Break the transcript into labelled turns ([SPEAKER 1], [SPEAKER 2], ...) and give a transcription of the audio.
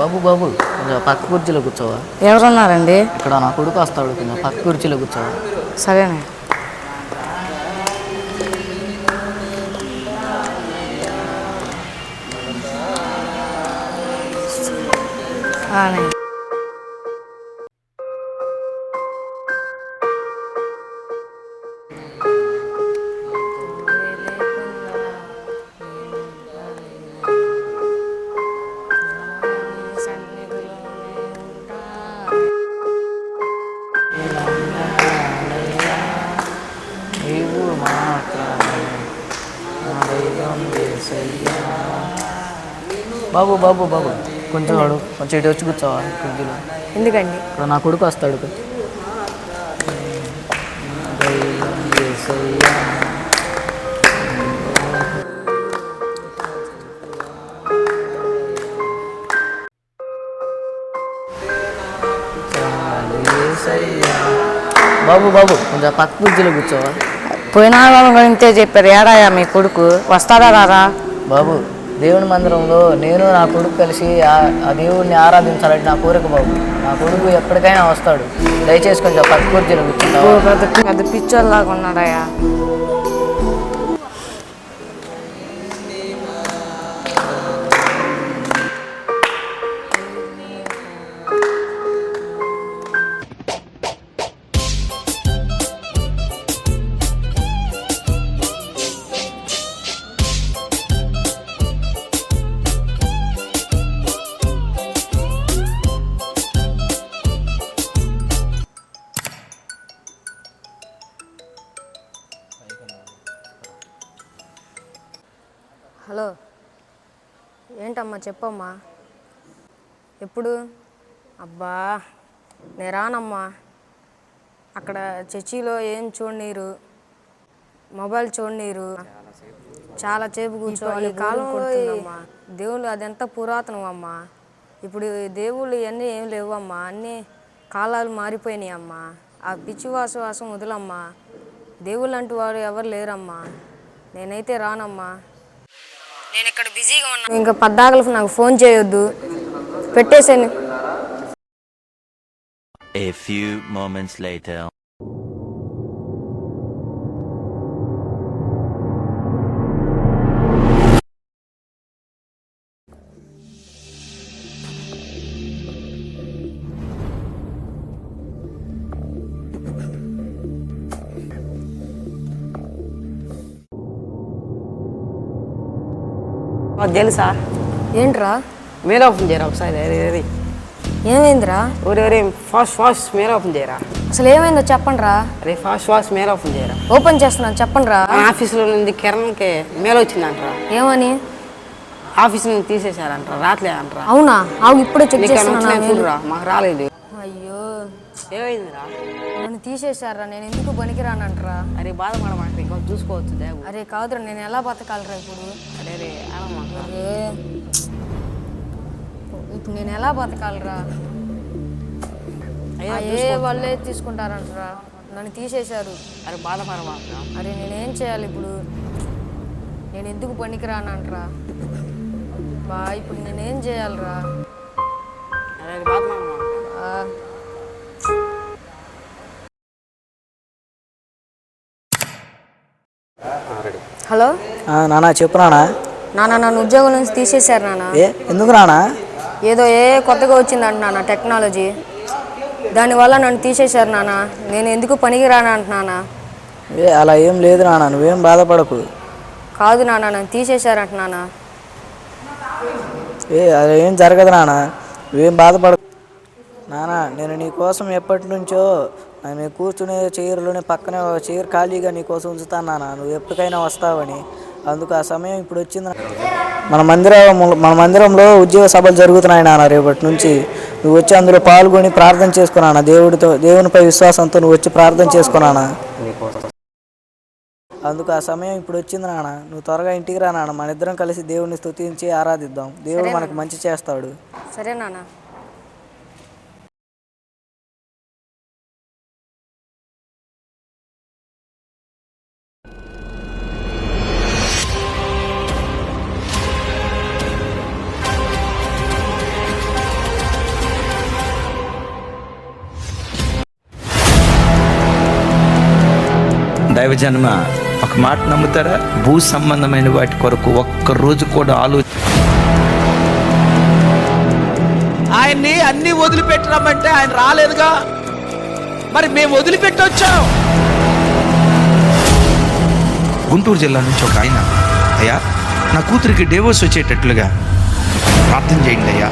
[SPEAKER 1] బాబు బాబు కొంచెం పక్క కుర్చీలో కూర్చోవా?
[SPEAKER 2] ఎవరున్నారండి?
[SPEAKER 1] ఇక్కడ నా కొడుకు వస్తాడు, కొంచెం పక్క కుర్చీలో కూర్చోవా?
[SPEAKER 2] సరేనా.
[SPEAKER 1] బాబు బాబు బాబు కొంచెం వాడు కొంచెం ఇటు వచ్చి కూర్చోవా కుర్చీలో?
[SPEAKER 2] ఎందుకండి?
[SPEAKER 1] ఇక్కడ నా కొడుకు వస్తాడు. బాబు బాబు కొంచెం పక్క కుర్చీలో కూర్చోవా?
[SPEAKER 2] పోయిన గురించే చెప్పారు. ఏడాయా మీ కొడుకు వస్తాడా రారా?
[SPEAKER 1] బాబు దేవుని మందిరంలో నేను నా కొడుకు కలిసి ఆ దేవుడిని ఆరాధించాలంటే నా కోరిక బాబు. నా కొడుకు ఎప్పటికైనా వస్తాడు. దయచేసి కొంచెం పక్క కుర్చీలో కూర్చుంటావా?
[SPEAKER 2] పెద్ద పిచ్చోళ్ళలాగా ఉన్నాడాయా. హలో, ఏంటమ్మా చెప్పమ్మా. ఎప్పుడు? అబ్బా నేను రానమ్మా. అక్కడ చర్చిలో ఏం చూడనీరు, మొబైల్ చూడనీరు, చాలా సేపు కూర్చోవాలి. ఈ కాలంలో దేవుళ్ళు అదెంత పురాతనం అమ్మా. ఇప్పుడు దేవుళ్ళు ఇవన్నీ ఏం లేవమ్మా. అన్నీ కాలాలు మారిపోయినాయి అమ్మా. ఆ పిచ్చివాసం వదలమ్మా. దేవుళ్ళు అంటూ వారు ఎవరు లేరమ్మా. నేనైతే రానమ్మా. నేను ఇక్కడ బిజీగా ఉన్నా. ఇంకా పద్దాకలు నాకు ఫోన్ చేయొద్దు, పెట్టేసాను.
[SPEAKER 3] A few moments later.
[SPEAKER 2] తెలుసా? ఏంట్రా?
[SPEAKER 4] మెయిల్ ఓపెన్ చేయరా ఒకసారి.
[SPEAKER 2] ఏమైందిరా?
[SPEAKER 4] ఒరే ఫాస్ట్ మెయిల్ ఓపెన్ చేయరా.
[SPEAKER 2] అసలు ఏమైందో చెప్పండి రా.
[SPEAKER 4] అరే ఫాస్ట్ మెయిల్ ఓపెన్ చేయరా.
[SPEAKER 2] ఓపెన్ చేస్తున్నాను, చెప్పండి రా.
[SPEAKER 4] ఆఫీస్లో నుండి కిరణ్కి మెయిల్ వచ్చిందంటరా.
[SPEAKER 2] ఏమని?
[SPEAKER 4] ఆఫీస్ నుంచి తీసేశారంటారా, రావట్లేదంటారా.
[SPEAKER 2] అవునా? అవు ఇప్పుడే చెక్ చేస్తున్నాను.
[SPEAKER 4] చూడరా, మాకు రాలేదు.
[SPEAKER 2] అయ్యో
[SPEAKER 4] ఏమైందిరా?
[SPEAKER 2] నన్ను తీసేశారా. నేను ఎందుకు పనికిరానంటరా.
[SPEAKER 4] అరే బాధపడమంటే ఇంకా చూసుకోవచ్చు దేవు.
[SPEAKER 2] అరే కాదురా, నేను ఎలా బతకాలరా ఇప్పుడు?
[SPEAKER 4] అరే
[SPEAKER 2] అరే ఇప్పుడు నేను ఎలా బతకాలరా? ఏ వాళ్ళే తీసుకుంటారంటరా. నన్ను తీసేశారు.
[SPEAKER 4] అరే బాధపడమాట.
[SPEAKER 2] అరే నేనేం చేయాలి ఇప్పుడు? నేను ఎందుకు పనికిరానంటరా. ఇప్పుడు నేనేం చేయాలరా?
[SPEAKER 4] అరే బాధపడమాట.
[SPEAKER 2] హలో
[SPEAKER 1] నానా చెప్పు నానా.
[SPEAKER 2] నాన్న నన్ను ఉద్యోగం నుంచి తీసేశారు నాన్న.
[SPEAKER 1] ఎందుకు నానా?
[SPEAKER 2] ఏదో కొత్తగా వచ్చిందంట నాన్న టెక్నాలజీ, దానివల్ల నన్ను తీసేశారు నాన్న. నేను ఎందుకు పనికిరాను అంటున్నానా?
[SPEAKER 1] అలా ఏం లేదు నాన్న, నువ్వేం బాధపడకు.
[SPEAKER 2] కాదు నాన్న, నన్ను తీసేశారంట నాన్న.
[SPEAKER 1] అలా ఏం జరగదు నాన్న, నువ్వేం బాధపడకు నాన్న. నేను నీ కోసం ఎప్పటి నుంచో నేను కూర్చునే చైర్లోనే పక్కనే చైర్ ఖాళీగా నీ కోసం ఉంచుతాను నాన్న, నువ్వు ఎప్పటికైనా వస్తావని. అందుకు ఆ సమయం ఇప్పుడు వచ్చింది. మన మందిరంలో ఉద్యోగ సభలు జరుగుతున్నాయి నాన్న రేపటి నుంచి. నువ్వు వచ్చి అందులో పాల్గొని ప్రార్థన చేసుకున్నాను. దేవునిపై విశ్వాసంతో నువ్వు వచ్చి ప్రార్థన చేసుకున్నానా. అందుకు ఆ సమయం ఇప్పుడు వచ్చింది నాన్న, నువ్వు త్వరగా ఇంటికి రా నాన్న. మన ఇద్దరం కలిసి దేవుడిని స్తుతించి ఆరాధిద్దాం. దేవుడు మనకు మంచి చేస్తాడు.
[SPEAKER 2] సరే నాన్న.
[SPEAKER 5] దైవజన్మ ఒక మాట నమ్ముతారా? భూ సంబంధమైన వాటి కొరకు ఒక్కరోజు కూడా ఆయన్ని అన్ని వదిలిపెట్టరామంటే ఆయన రాలేదుగా, మరి మేము వదిలిపెట్టి వచ్చాం. గుంటూరు జిల్లా నుంచి ఒక ఆయన, అయ్యా నా కూతురికి డివోర్స్ వచ్చేటట్లుగా ప్రార్థన చేయండి అయ్యా.